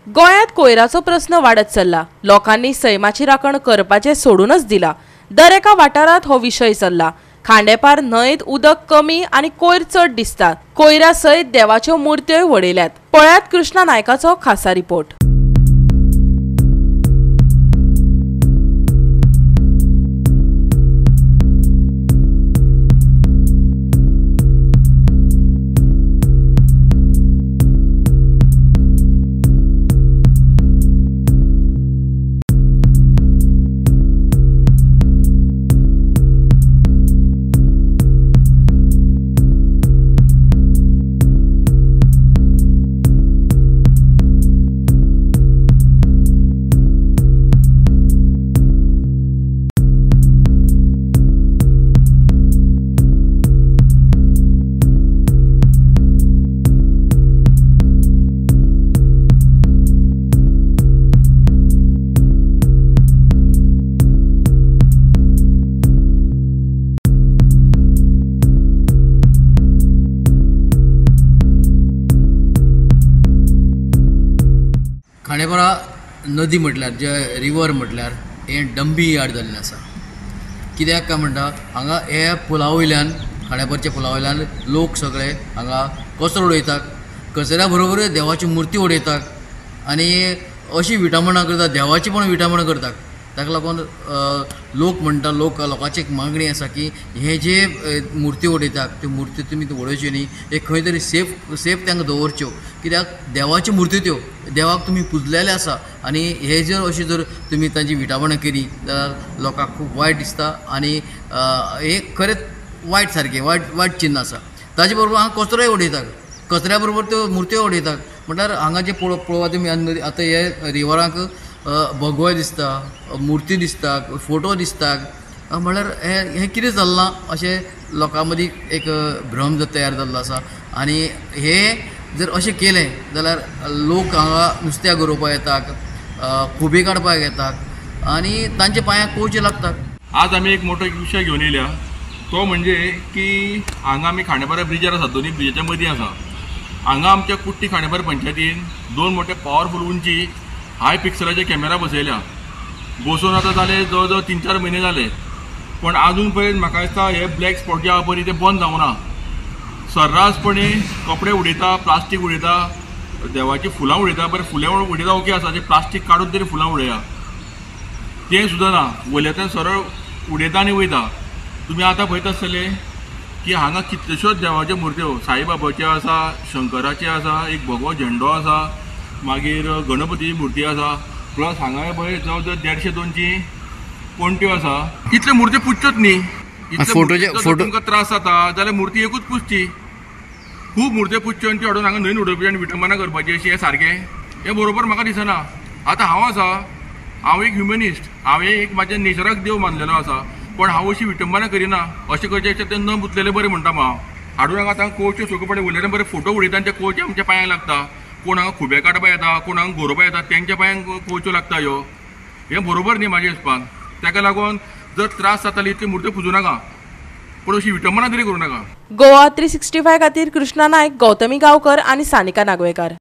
गोयात कोयराचो प्रश्न वाढत चल्ला। लोकांनी सैमाची राखण करपाचे सोडूनच दिला। दर एका वाठारात हो विषय चल्ला। खांडेपार न्हंयत उदक कमी आणि कोयर चड दिसतात। कोयरा सयत देवाच्यो मुर्त्योय वडयल्यात। पळयात कृष्णा नायकाचो खासा रिपोर्ट। खांडेपारा नदी म्हटल्यार जे रिवर म्हटल्यार हे डंपी यार्ड जाल्लें आसा। कित्याक काय म्हणटा हांगा हे पुला वयल्यान खांडेपारच्या पुला वयल्यान लोक सगळे हांगा कचरो उडयतात। कचऱ्या बरोबर देवाची मुर्ती उडयतात आणि अशी विटामणां करतात, देवाची पण विटामणां करतात। ताका लागून लोक म्हणटा लोकांची एक मागणी आसा की हे जे मुर्ती उडयतात त्यो मुर्ती तुमी उडोवच्यो न्ही, एक खंय तरी सेफ तांकां दवरच्यो। कित्याक देवाची मुर्ती त्यो देवाक तुमी पुजलेले आसा आणि हे जर अशी जर तुमी तांची विटामणां केली जाल्यार लोकांक खूब वायट दिसता आणि हे खरेंच वायट सारकें वायट चिन्ह आसा। ताजे बरोबर हांगा कचरोय उडयतात, कचऱ्या बरोबर त्यो मुर्त्यो उडयतात। म्हटल्यार हांगा जे पळोवपाक तुमी आतां हे रिवराक भगवो दिसता, मुर्ती दिसता, फोटो दिसतात। म्हळ्यार हे कितें जाल्लां अशें लोकां मदीं एक भ्रम तयार जाल्लो आसा। आणि हे जर अशें केलें जाल्यार लोक हांगा नुस्त्या गरोवपाक येतात, खुबे काडपाक येतात आणि तांच्या पांयाक कोवचे लागतात। आज आमी एक मोठो विशय घेवन येयल्या, तो म्हणजे की हांगा आमी खांडेपारा ब्रिजार आसा, दोन्ही ब्रिजाच्या मदीं आसा। हांगा आमच्या कुट्टी खांडेपार पंचायतीन दोन मोठे पॉवरफुल उंची हाय पिक्सलाचे कॅमेरा बसयल्या। बसून आतां जाले जवळ जवळ 3-4 म्हयने जाले, पण अजून पर्यंत म्हाका दिसता हे ब्लॅक स्पॉट जे आहा पळय ते बंद जावना। सर्रासपणे कपडे उडयता, प्लास्टीक उडयता, देवाची फुलां उडयता। बरें फुलां उडयता ओके आसा, ते प्लास्टीक काडून तरी फुलां उडया, तें सुद्दां ना। वयल्यातल्यान सरळ उडयता आनी वयता। तुमी आतां पळयता आसतले की हांगा कितल्योश्योच देवाच्यो मुर्त्यो साईबाबाच्यो आसा, शंकराचे आसा, एक भगवो झेंडो आसा, मागीर गणपतीची मुर्ती आसा, प्लस हांगा पळय जवळ जवळ 150-200 पणट्यो आसा। इतल्यो मुर्त्यो पुजच्योच न्ही, तुमकां त्रास जाता जाल्यार मुर्ती एकूच पुजची। खूब मुर्त्यो पुजच्यो आनी त्यो हाडून हांगा न्हंयन उडोवची आनी विटंबना करपाची अशी हे सारकें हे बरोबर म्हाका दिसना। आतां हांव आसा, हांव एक ह्युमनिस्ट, हांवें एक म्हाज्या नेचराक देव मानलेलो आसा, पण हांव अशी विटंबना करिना। अशें करचें ते न पुजलेले बरें म्हणटा हांव। हाडून हांगा आतां कोवच्यो सोंपेपणे वयल्यान बरे फोटो उडयता आनी ते कोवचे आमच्या पांयांक लागता। कोण हांगा खुबे काडपाक येता, कोण हांगा गरोवपाक येता, तेंच्या पांयांक कोवच्यो लागता ह्यो। हे बरोबर न्ही म्हाज्या हिसपान। ताका लागून जर त्रास जाताली इतली मुर्त्यो पुजू नाका, पण अशी विटंबना तरी करूं नाका। गोवा 365 खातीर कृष्णा नायक, गौतमी गांवकर आणि सानिका नागवेकर।